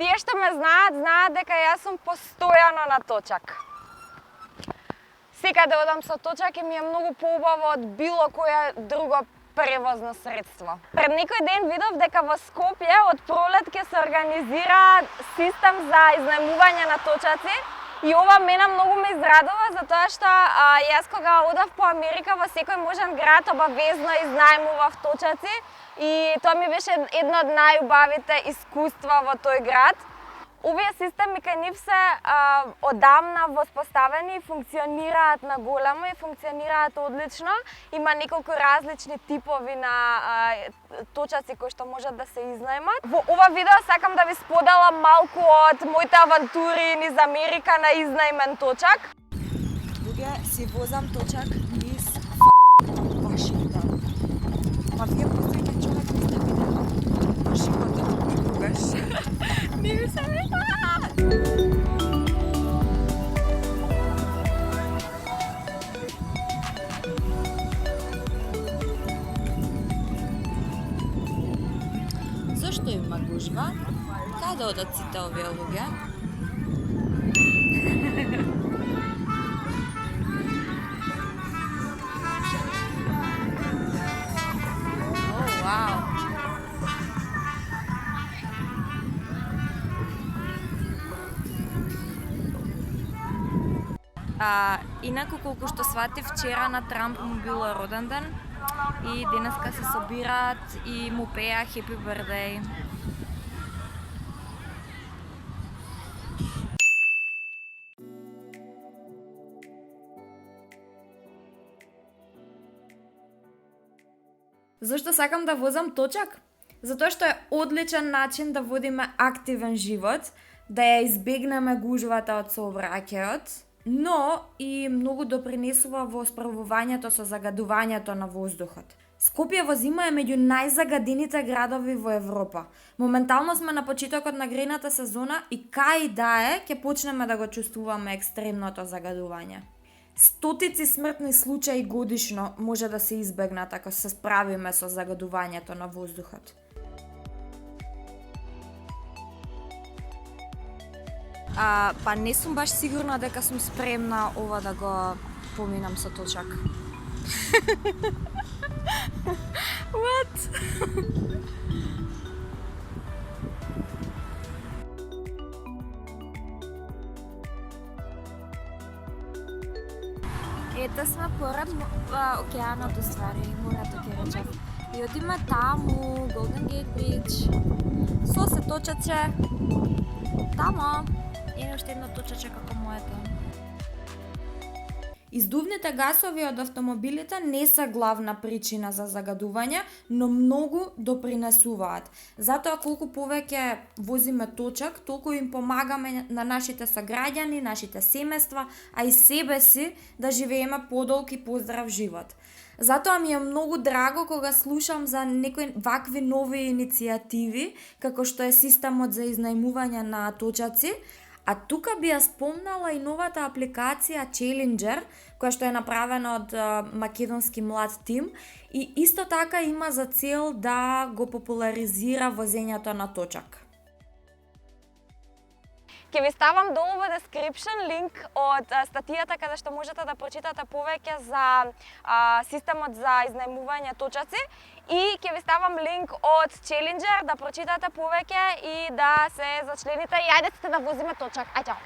Тие што ме знаат дека јас сум постојано на точак. Секаде одам со точак и ми е многу поубаво од било кое друго превозно средство. Пред некој ден видов дека во Скопје од пролет ќе се организира систем за изнајмување на точаци и ова мене многу ме израдува затоа што јас кога одав по Америка во секој можен град обавезно изнајмував точаци и тоа ми беше едно од најубавите искуства во тој град. Овие системи кај нив се одамна воспоставени и функционираат на големо и функционираат одлично. Има неколку различни типови на точаци кои што можат да се изнајмат. Во ова видео сакам да ви споделам малку од моите авантури низ Америка на изнајмен точак. Луѓе, си возам точак низ Вашингтон. Ма вие постоите човек низ да видел во животот никогаш. Не ми се вижда! Зошто има гужва? Каде одат сите овие луѓе? Вау! Инаку, колку што сватив, вчера на Трамп му било роден ден и денеска се собираат и му пеа Happy Birthday. Зошто сакам да возам точак? Затоа што е одличен начин да водиме активен живот, да ја избегнеме гужвата од сообраќајот, но и многу допринесува во справувањето со загадувањето на воздухот. Скопје во зима е меѓу најзагадените градови во Европа. Моментално сме на почетокот на грејната сезона и кај да е, ќе почнеме да го чувствуваме екстремното загадување. Стотици смртни случаи годишно може да се избегнат ако се справиме со загадувањето на воздухот. Па не сум баш сигурна дека сум спремна ова да го поминам со точак. What? Ете сме поред океанот, уствари, морето ќе речев. И одиме таму, Golden Gate Bridge, со се точаче, тамо, и уште едно точаче како моето. Издувните гасови од автомобилите не се главна причина за загадување, но многу допринесуваат. Затоа колку повеќе возиме точак, толку им помагаме на нашите сограѓани, нашите семејства, а и себе си да живееме подолг и поздрав живот. Затоа ми е многу драго кога слушам за некои вакви нови иницијативи, како што е системот за изнајмување на точаци, а тука би ја спомнала и новата апликација Challenger, која што е направена од македонски млад тим и исто така има за цел да го популаризира возењето на точак. Ќе ви ставам долу во description линк од статијата каде што можете да прочитате повеќе за системот за изнајмување точаци и ќе ви ставам линк од Challenger да прочитате повеќе и да се зачлените и ајде да возиме точак. Ај чао!